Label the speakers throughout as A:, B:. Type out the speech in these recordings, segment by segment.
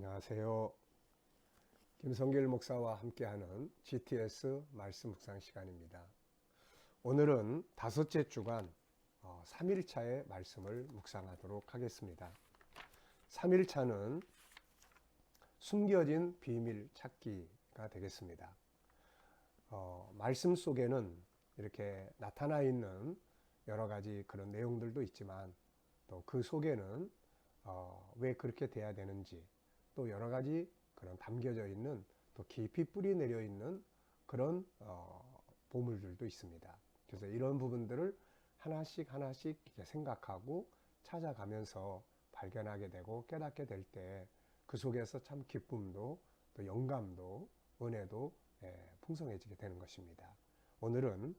A: 안녕하세요. 김성길 목사와 함께하는 GTS 말씀 묵상 시간입니다. 오늘은 다섯째 주간 3일차의 말씀을 묵상하도록 하겠습니다. 3일차는 숨겨진 비밀 찾기가 되겠습니다. 말씀 속에는 이렇게 나타나 있는 여러 가지 그런 내용들도 있지만 또 그 속에는 왜 그렇게 돼야 되는지 또 여러 가지 그런 담겨져 있는 또 깊이 뿌리 내려 있는 그런 보물들도 있습니다. 그래서 이런 부분들을 하나씩 이렇게 생각하고 찾아가면서 발견하게 되고 깨닫게 될 때 그 속에서 참 기쁨도 또 영감도 은혜도 풍성해지게 되는 것입니다. 오늘은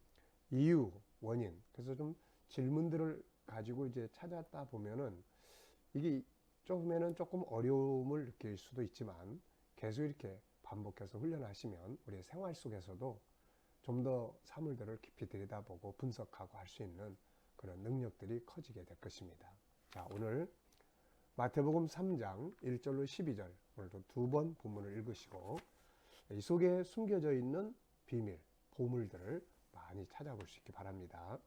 A: 이유, 원인, 그래서 좀 질문들을 가지고 이제 찾았다 보면은 이게 처음에는 조금 어려움을 느낄 수도 있지만 계속 이렇게 반복해서 훈련하시면 우리의 생활 속에서도 좀 더 사물들을 깊이 들여다보고 분석하고 할 수 있는 그런 능력들이 커지게 될 것입니다. 자, 오늘 마태복음 3장 1절로 12절 오늘도 두 번 본문을 읽으시고 이 속에 숨겨져 있는 비밀, 보물들을 많이 찾아볼 수 있기 바랍니다.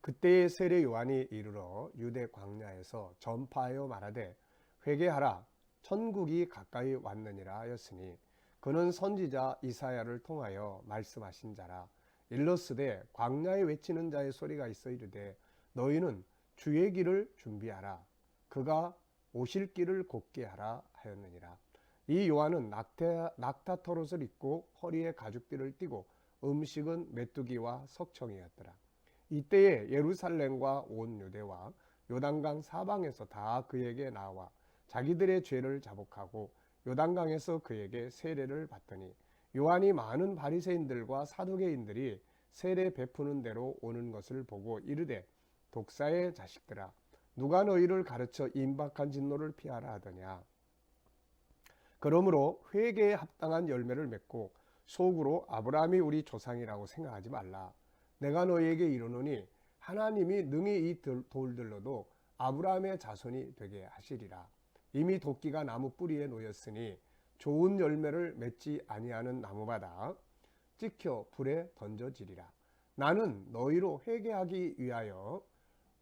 A: 그때의 세례 요한이 이르러 유대 광야에서 전파하여 말하되 회개하라 천국이 가까이 왔느니라 하였으니 그는 선지자 이사야를 통하여 말씀하신 자라. 일러스되 광야에 외치는 자의 소리가 있어 이르되 너희는 주의 길을 준비하라 그가 오실 길을 곧게 하라 하였느니라. 이 요한은 낙타 털옷을 입고 허리에 가죽띠를 띠고 음식은 메뚜기와 석청이었더라. 이때에 예루살렘과 온 유대와 요단강 사방에서 다 그에게 나와 자기들의 죄를 자복하고 요단강에서 그에게 세례를 받더니 요한이 많은 바리새인들과 사두개인들이 세례 베푸는 대로 오는 것을 보고 이르되 독사의 자식들아 누가 너희를 가르쳐 임박한 진노를 피하라 하더냐. 그러므로 회개에 합당한 열매를 맺고 속으로 아브라함이 우리 조상이라고 생각하지 말라. 내가 너희에게 이르노니 하나님이 능히 이 돌들로도 아브라함의 자손이 되게 하시리라. 이미 도끼가 나무 뿌리에 놓였으니 좋은 열매를 맺지 아니하는 나무마다 찍혀 불에 던져지리라. 나는 너희로 회개하기 위하여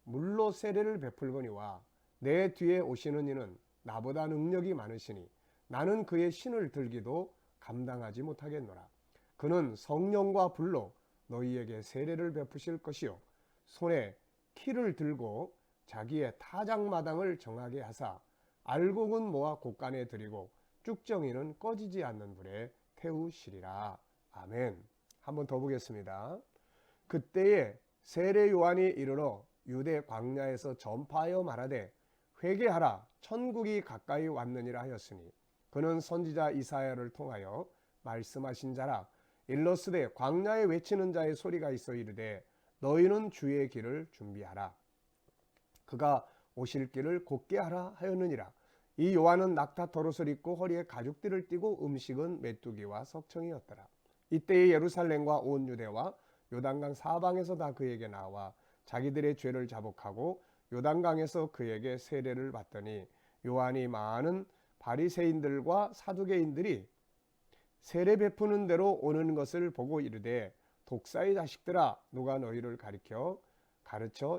A: 물로 세례를 베풀거니와 내 뒤에 오시는 이는 나보다 능력이 많으시니 나는 그의 신을 들기도 감당하지 못하겠노라. 그는 성령과 불로 너희에게 세례를 베푸실 것이요 손에 키를 들고 자기의 타작마당을 정하게 하사 알곡은 모아 곳간에 들이고 쭉정이는 꺼지지 않는 불에 태우시리라. 아멘. 한번 더 보겠습니다. 그때에 세례 요한이 이르러 유대 광야에서 전파하여 말하되 회개하라 천국이 가까이 왔느니라 하였으니 그는 선지자 이사야를 통하여 말씀하신 자라. 일러스되 광야에 외치는 자의 소리가 있어 이르되 너희는 주의 길을 준비하라 그가 오실 길을 곧게 하라 하였느니라. 이 요한은 낙타 털옷을 입고 허리에 가죽띠를 띠고 음식은 메뚜기와 석청이었더라. 이때에 예루살렘과 온 유대와 요단강 사방에서 다 그에게 나와 자기들의 죄를 자복하고 요단강에서 그에게 세례를 받더니 요한이 많은 바리새인들과 사두개인들이 세례 베푸는 대로 오는 것을 보고 이르되 독사의 자식들아 누가 너희를 가르쳐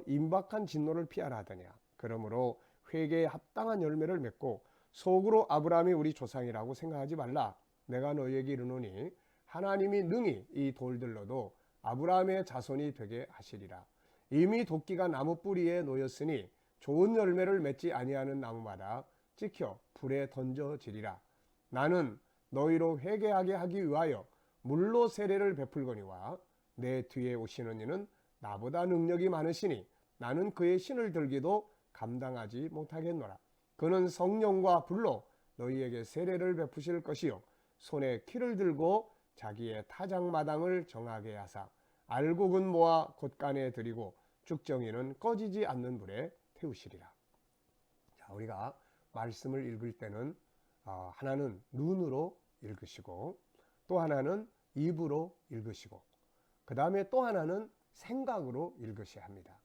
A: 임박한 진노를 피하라 하더냐. 그러므로 회개에 합당한 열매를 맺고 속으로 아브라함이 우리 조상이라고 생각하지 말라. 내가 너희에게 이르노니 하나님이 능히 이 돌들로도 아브라함의 자손이 되게 하시리라. 이미 도끼가 나무 뿌리에 놓였으니 좋은 열매를 맺지 아니하는 나무마다 찍혀 불에 던져지리라. 나는 너희로 회개하게 하기 위하여 물로 세례를 베풀거니와 내 뒤에 오시는 이는 나보다 능력이 많으시니 나는 그의 신을 들기도 감당하지 못하겠노라. 그는 성령과 불로 너희에게 세례를 베푸실 것이요 손에 키를 들고 자기의 타작마당을 정하게 하사 알곡은 모아 곳간에 들이고 죽정이는 꺼지지 않는 불에 태우시리라. 자, 우리가 말씀을 읽을 때는 하나는 눈으로 읽으시고 또 하나는 입으로 읽으시고 그 다음에 또 하나는 생각으로 읽으셔야 합니다.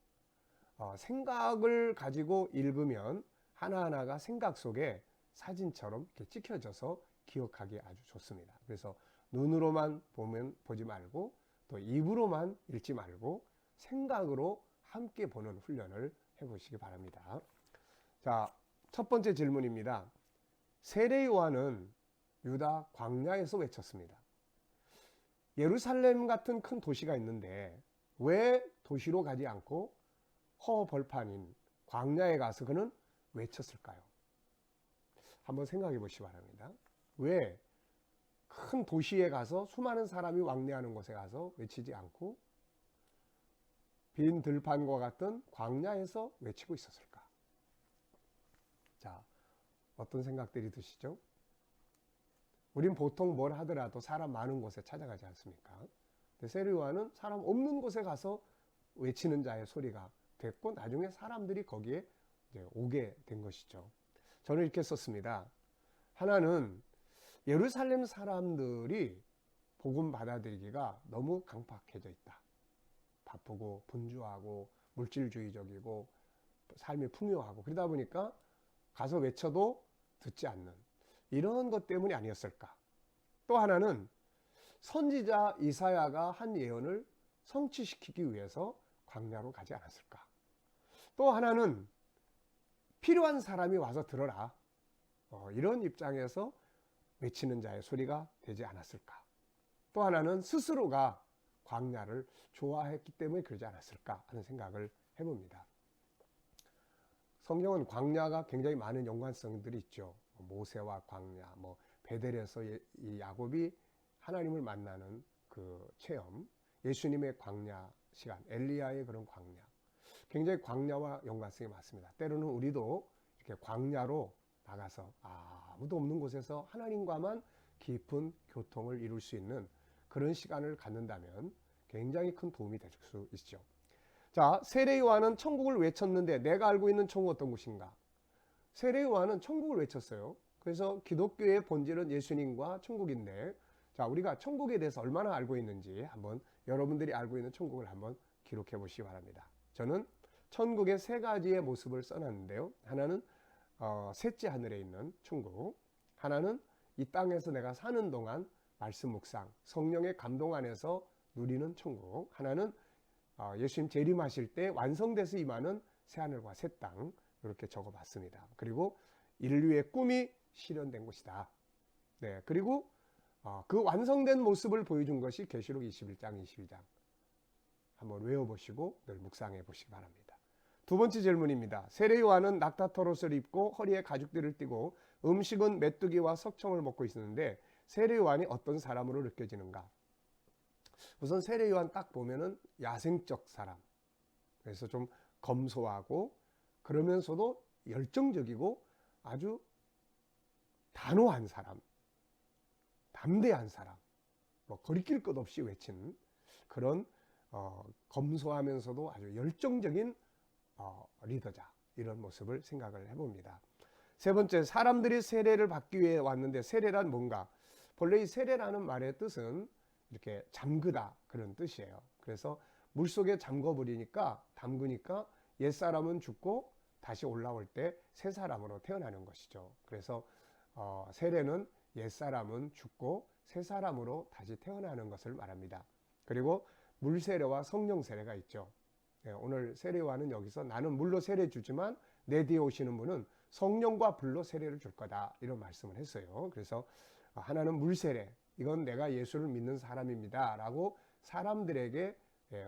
A: 생각을 가지고 읽으면 하나하나가 생각 속에 사진처럼 이렇게 찍혀져서 기억하기 아주 좋습니다. 그래서 눈으로만 보지 말고 또 입으로만 읽지 말고 생각으로 함께 보는 훈련을 해보시기 바랍니다. 자, 첫 번째 질문입니다. 세례 요한은 유다 광야에서 외쳤습니다. 예루살렘 같은 큰 도시가 있는데 왜 도시로 가지 않고 허벌판인 광야에 가서 그는 외쳤을까요? 한번 생각해 보시기 바랍니다. 왜 큰 도시에 가서 수많은 사람이 왕래하는 곳에 가서 외치지 않고 빈 들판과 같은 광야에서 외치고 있었을까? 자, 어떤 생각들이 드시죠? 우린 보통 뭘 하더라도 사람 많은 곳에 찾아가지 않습니까? 근데 세례 요한은 사람 없는 곳에 가서 외치는 자의 소리가 됐고 나중에 사람들이 거기에 이제 오게 된 것이죠. 저는 이렇게 썼습니다. 하나는 예루살렘 사람들이 복음 받아들이기가 너무 강팍해져 있다. 바쁘고 분주하고 물질주의적이고 삶이 풍요하고 그러다 보니까 가서 외쳐도 듣지 않는 이런 것 때문이 아니었을까. 또 하나는 선지자 이사야가 한 예언을 성취시키기 위해서 광야로 가지 않았을까. 또 하나는 필요한 사람이 와서 들어라. 이런 입장에서 외치는 자의 소리가 되지 않았을까. 또 하나는 스스로가 광야를 좋아했기 때문에 그러지 않았을까 하는 생각을 해봅니다. 성경은 광야가 굉장히 많은 연관성들이 있죠. 모세와 광야, 베델에서 이 야곱이 하나님을 만나는 그 체험, 예수님의 광야 시간, 엘리야의 그런 광야, 굉장히 광야와 연관성이 많습니다. 때로는 우리도 이렇게 광야로 나가서 아무도 없는 곳에서 하나님과만 깊은 교통을 이룰 수 있는 그런 시간을 갖는다면 굉장히 큰 도움이 될 수 있죠. 자, 세례 요한은 천국을 외쳤는데 내가 알고 있는 천국 어떤 곳인가? 세례 요한은 천국을 외쳤어요. 그래서 기독교의 본질은 예수님과 천국인데, 자, 우리가 천국에 대해서 얼마나 알고 있는지 한번 여러분들이 알고 있는 천국을 한번 기록해 보시기 바랍니다. 저는 천국의 세 가지의 모습을 써놨는데요. 하나는 셋째 하늘에 있는 천국, 하나는 이 땅에서 내가 사는 동안 말씀 묵상, 성령의 감동 안에서 누리는 천국, 하나는 예수님 재림하실 때 완성돼서 임하는 새하늘과 새 땅, 이렇게 적어봤습니다. 그리고 인류의 꿈이 실현된 곳이다. 네, 그리고 그 완성된 모습을 보여준 것이 계시록 21장, 22장. 한번 외워보시고 늘 묵상해 보시기 바랍니다. 두 번째 질문입니다. 세례 요한은 낙타털옷을 입고 허리에 가죽들을 띠고 음식은 메뚜기와 석청을 먹고 있었는데 세례 요한이 어떤 사람으로 느껴지는가? 우선 세례 요한 딱 보면은 야생적 사람. 그래서 좀 검소하고 그러면서도 열정적이고 아주 단호한 사람, 담대한 사람, 거리낄 것 없이 외치는 그런 검소하면서도 아주 열정적인 리더자, 이런 모습을 생각을 해봅니다. 세 번째, 사람들이 세례를 받기 위해 왔는데 세례란 뭔가? 본래 이 세례라는 말의 뜻은 이렇게 잠그다, 그런 뜻이에요. 그래서 물속에 담그니까 옛사람은 죽고 다시 올라올 때 새 사람으로 태어나는 것이죠. 그래서 세례는 옛사람은 죽고 새 사람으로 다시 태어나는 것을 말합니다. 그리고 물세례와 성령세례가 있죠. 오늘 세례와는 여기서 나는 물로 세례 주지만 내 뒤에 오시는 분은 성령과 불로 세례를 줄 거다, 이런 말씀을 했어요. 그래서 하나는 물세례, 이건 내가 예수를 믿는 사람입니다 라고 사람들에게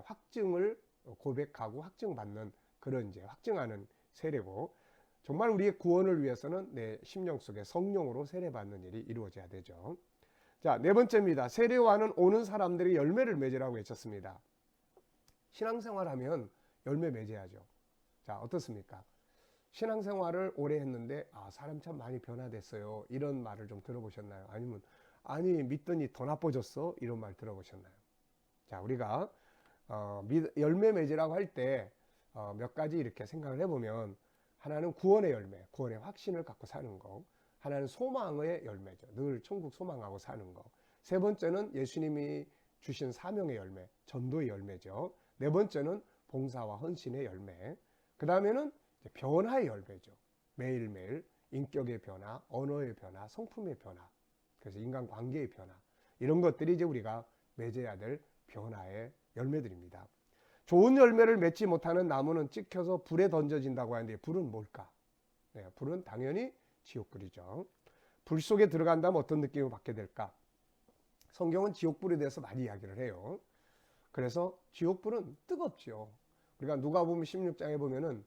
A: 확증을 고백하고 확증받는 그런 이제 확증하는 세례고, 정말 우리의 구원을 위해서는 내 심령 속에 성령으로 세례받는 일이 이루어져야 되죠. 자, 네 번째입니다. 세례 요한은 오는 사람들이 열매를 맺으라고 외쳤습니다. 신앙생활하면 열매 맺어야죠. 자, 어떻습니까? 신앙생활을 오래 했는데 사람 참 많이 변화됐어요, 이런 말을 좀 들어보셨나요? 아니면 아니 믿더니 더 나빠졌어, 이런 말 들어보셨나요? 자, 우리가 열매 맺으라고 할 때 몇 가지 이렇게 생각을 해보면, 하나는 구원의 열매, 구원의 확신을 갖고 사는 거. 하나는 소망의 열매죠. 늘 천국 소망하고 사는 거. 세 번째는 예수님이 주신 사명의 열매, 전도의 열매죠. 네 번째는 봉사와 헌신의 열매. 그 다음에는 변화의 열매죠. 매일매일 인격의 변화, 언어의 변화, 성품의 변화, 그래서 인간관계의 변화, 이런 것들이 이제 우리가 맺어야 될 변화의 열매들입니다. 좋은 열매를 맺지 못하는 나무는 찍혀서 불에 던져진다고 하는데, 불은 뭘까? 네, 불은 당연히 지옥불이죠. 불 속에 들어간다면 어떤 느낌을 받게 될까? 성경은 지옥불에 대해서 많이 이야기를 해요. 그래서 지옥불은 뜨겁죠. 우리가 누가복음 16장에 보면은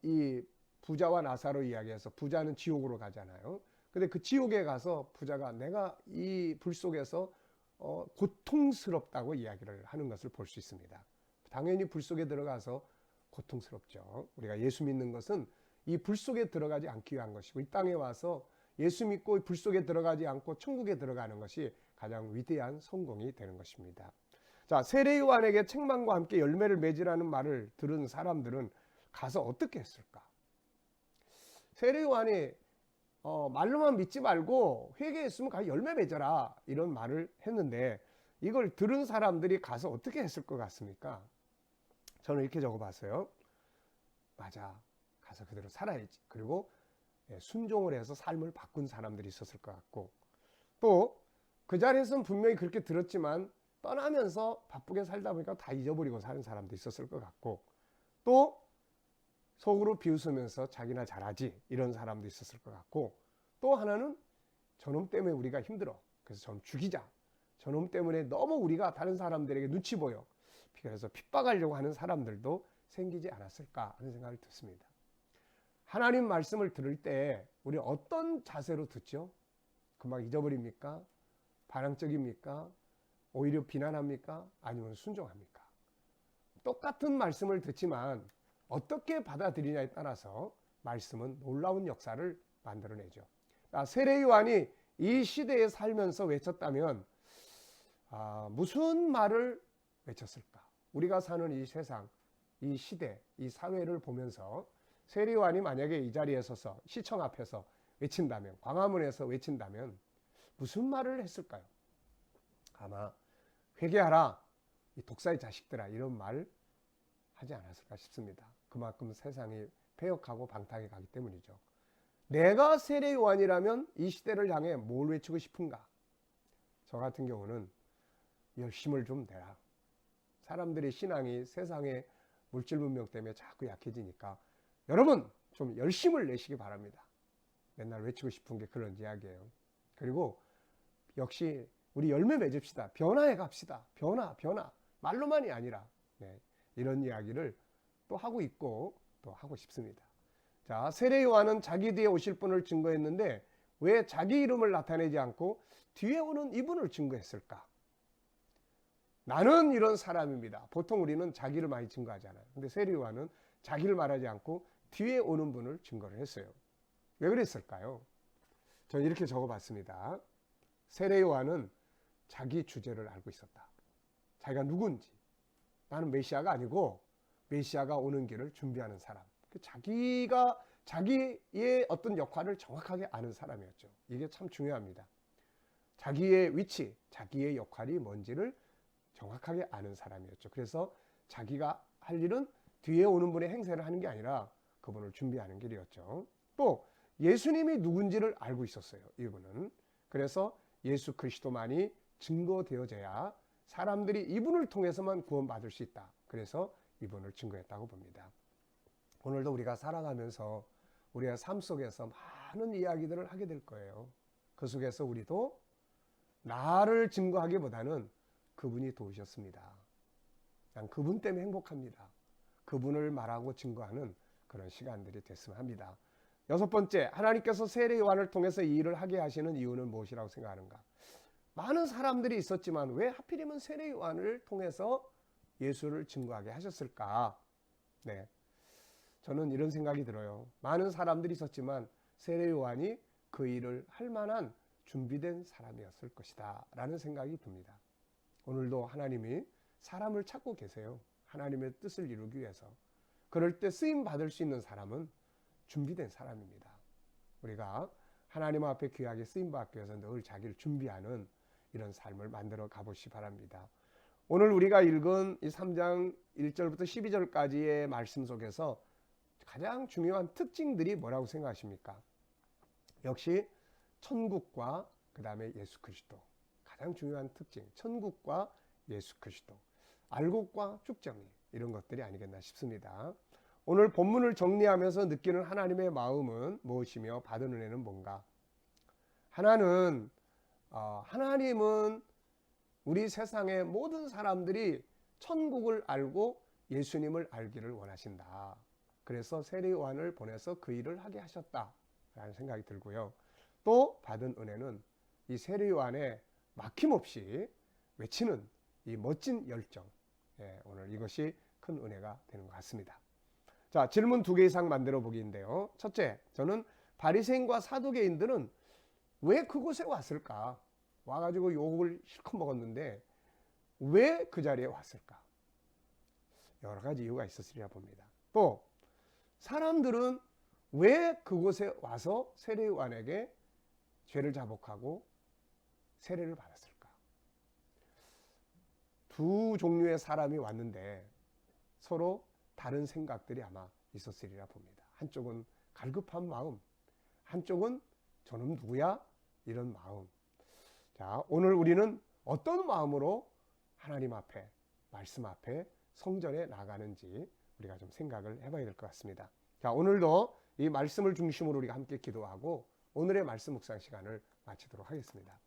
A: 이 부자와 나사로 이야기해서 부자는 지옥으로 가잖아요. 근데 그 지옥에 가서 부자가 내가 이 불 속에서 고통스럽다고 이야기를 하는 것을 볼 수 있습니다. 당연히 불 속에 들어가서 고통스럽죠. 우리가 예수 믿는 것은 이 불 속에 들어가지 않기 위한 것이고, 이 땅에 와서 예수 믿고 불 속에 들어가지 않고 천국에 들어가는 것이 가장 위대한 성공이 되는 것입니다. 자, 세례 요한에게 책망과 함께 열매를 맺으라는 말을 들은 사람들은 가서 어떻게 했을까? 세례 요한이 말로만 믿지 말고 회개했으면 가서 열매 맺어라, 이런 말을 했는데, 이걸 들은 사람들이 가서 어떻게 했을 것 같습니까? 저는 이렇게 적어봤어요. 맞아, 가서 그대로 살아야지. 그리고 순종을 해서 삶을 바꾼 사람들이 있었을 것 같고, 또 그 자리에서는 분명히 그렇게 들었지만 떠나면서 바쁘게 살다 보니까 다 잊어버리고 사는 사람도 있었을 것 같고, 또 속으로 비웃으면서 자기나 잘하지, 이런 사람도 있었을 것 같고, 또 하나는 저놈 때문에 우리가 힘들어, 그래서 저놈 죽이자, 저놈 때문에 너무 우리가 다른 사람들에게 눈치 보여, 그래서 핍박하려고 하는 사람들도 생기지 않았을까 하는 생각을 듣습니다. 하나님 말씀을 들을 때 우리 어떤 자세로 듣죠? 금방 잊어버립니까? 반항적입니까? 오히려 비난합니까? 아니면 순종합니까? 똑같은 말씀을 듣지만 어떻게 받아들이냐에 따라서 말씀은 놀라운 역사를 만들어내죠. 세례 요한이 이 시대에 살면서 외쳤다면 무슨 말을 외쳤을까? 우리가 사는 이 세상, 이 시대, 이 사회를 보면서 세례 요한이 만약에 이 자리에 서서 시청 앞에서 외친다면, 광화문에서 외친다면 무슨 말을 했을까요? 아마 회개하라, 이 독사의 자식들아, 이런 말 하지 않았을까 싶습니다. 그만큼 세상이 폐역하고 방탕해 가기 때문이죠. 내가 세례 요한이라면 이 시대를 향해 뭘 외치고 싶은가? 저 같은 경우는 열심을 좀 내라. 사람들의 신앙이 세상의 물질 문명 때문에 자꾸 약해지니까 여러분 좀 열심을 내시기 바랍니다. 맨날 외치고 싶은 게 그런 이야기예요. 그리고 역시 우리 열매 맺읍시다. 변화해 갑시다. 변화. 말로만이 아니라, 이런 이야기를 또 하고 있고 또 하고 싶습니다. 자, 세례 요한은 자기 뒤에 오실 분을 증거했는데 왜 자기 이름을 나타내지 않고 뒤에 오는 이분을 증거했을까? 나는 이런 사람입니다. 보통 우리는 자기를 많이 증거하잖아요. 근데 세례 요한은 자기를 말하지 않고 뒤에 오는 분을 증거를 했어요. 왜 그랬을까요? 저는 이렇게 적어봤습니다. 세례 요한은 자기 주제를 알고 있었다. 자기가 누군지. 나는 메시아가 아니고 메시아가 오는 길을 준비하는 사람. 자기가 자기의 어떤 역할을 정확하게 아는 사람이었죠. 이게 참 중요합니다. 자기의 위치, 자기의 역할이 뭔지를 정확하게 아는 사람이었죠. 그래서 자기가 할 일은 뒤에 오는 분의 행세를 하는 게 아니라 그분을 준비하는 길이었죠. 또 예수님이 누군지를 알고 있었어요. 이분은. 그래서 예수 그리스도만이 증거되어져야 사람들이 이분을 통해서만 구원받을 수 있다. 그래서 이분을 증거했다고 봅니다. 오늘도 우리가 살아가면서 우리의 삶 속에서 많은 이야기들을 하게 될 거예요. 그 속에서 우리도 나를 증거하기보다는 그분이 도우셨습니다. 난 그분 때문에 행복합니다. 그분을 말하고 증거하는 그런 시간들이 됐으면 합니다. 6번째, 하나님께서 세례 요한을 통해서 이 일을 하게 하시는 이유는 무엇이라고 생각하는가? 많은 사람들이 있었지만 왜 하필이면 세례 요한을 통해서 예수를 증거하게 하셨을까? 저는 이런 생각이 들어요. 많은 사람들이 있었지만 세례 요한이 그 일을 할 만한 준비된 사람이었을 것이다 라는 생각이 듭니다. 오늘도 하나님이 사람을 찾고 계세요. 하나님의 뜻을 이루기 위해서. 그럴 때 쓰임 받을 수 있는 사람은 준비된 사람입니다. 우리가 하나님 앞에 귀하게 쓰임 받기 위해서 늘 자기를 준비하는 이런 삶을 만들어 가보시기 바랍니다. 오늘 우리가 읽은 이 3장 1절부터 12절까지의 말씀 속에서 가장 중요한 특징들이 뭐라고 생각하십니까? 역시 천국과 그 다음에 예수 그리스도. 가장 중요한 특징, 천국과 예수 그리스도. 알곡과 쭉정이, 이런 것들이 아니겠나 싶습니다. 오늘 본문을 정리하면서 느끼는 하나님의 마음은 무엇이며 받은 은혜는 뭔가? 하나님은 우리 세상의 모든 사람들이 천국을 알고 예수님을 알기를 원하신다. 그래서 세례 요한을 보내서 그 일을 하게 하셨다라는 생각이 들고요. 또 받은 은혜는 이 세례 요한의 막힘없이 외치는 이 멋진 열정. 오늘 이것이 큰 은혜가 되는 것 같습니다. 자, 질문 2개 이상 만들어 보기인데요. 첫째, 저는 바리새인과 사두개인들은 왜 그곳에 왔을까? 와가지고 욕을 실컷 먹었는데 왜 그 자리에 왔을까? 여러 가지 이유가 있었으리라 봅니다. 또 사람들은 왜 그곳에 와서 세례 요한에게 죄를 자복하고 세례를 받았을까? 두 종류의 사람이 왔는데 서로 다른 생각들이 아마 있었으리라 봅니다. 한쪽은 갈급한 마음, 한쪽은 저놈 누구야? 이런 마음. 자, 오늘 우리는 어떤 마음으로 하나님 앞에, 말씀 앞에, 성전에 나가는지 우리가 좀 생각을 해봐야 될 것 같습니다. 자, 오늘도 이 말씀을 중심으로 우리가 함께 기도하고 오늘의 말씀 묵상 시간을 마치도록 하겠습니다.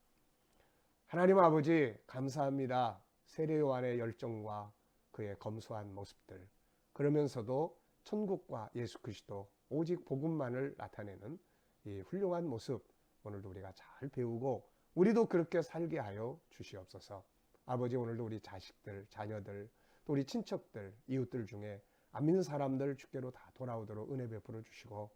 A: 하나님 아버지, 감사합니다. 세례 요한의 열정과 그의 검소한 모습들, 그러면서도 천국과 예수 그리스도 오직 복음만을 나타내는 이 훌륭한 모습, 오늘도 우리가 잘 배우고 우리도 그렇게 살게 하여 주시옵소서. 아버지, 오늘도 우리 자식들, 자녀들, 또 우리 친척들, 이웃들 중에 안 믿는 사람들 주께로 다 돌아오도록 은혜 베풀어 주시고,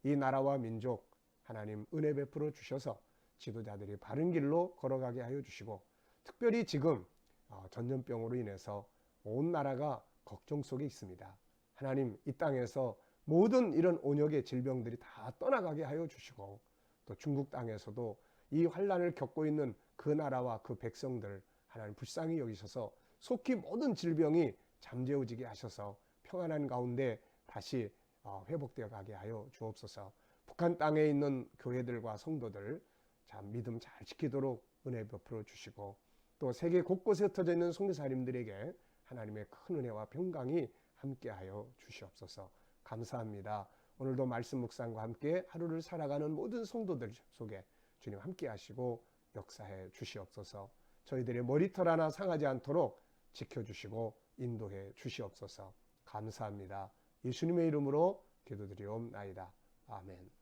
A: 이 나라와 민족 하나님 은혜 베풀어 주셔서 지도자들이 바른 길로 걸어가게 하여 주시고, 특별히 지금 전염병으로 인해서 온 나라가 걱정 속에 있습니다. 하나님, 이 땅에서 모든 이런 온역의 질병들이 다 떠나가게 하여 주시고, 또 중국 땅에서도 이 환란을 겪고 있는 그 나라와 그 백성들 하나님 불쌍히 여기셔서 속히 모든 질병이 잠재워지게 하셔서 평안한 가운데 다시 회복되어 가게 하여 주옵소서. 북한 땅에 있는 교회들과 성도들 참 믿음 잘 지키도록 은혜 베풀어 주시고, 또 세계 곳곳에 흩어져 있는 선교사님들에게 하나님의 큰 은혜와 평강이 함께하여 주시옵소서. 감사합니다. 오늘도 말씀 묵상과 함께 하루를 살아가는 모든 성도들 속에 주님 함께 하시고 역사해 주시옵소서. 저희들의 머리털 하나 상하지 않도록 지켜주시고 인도해 주시옵소서. 감사합니다. 예수님의 이름으로 기도드리옵나이다. 아멘.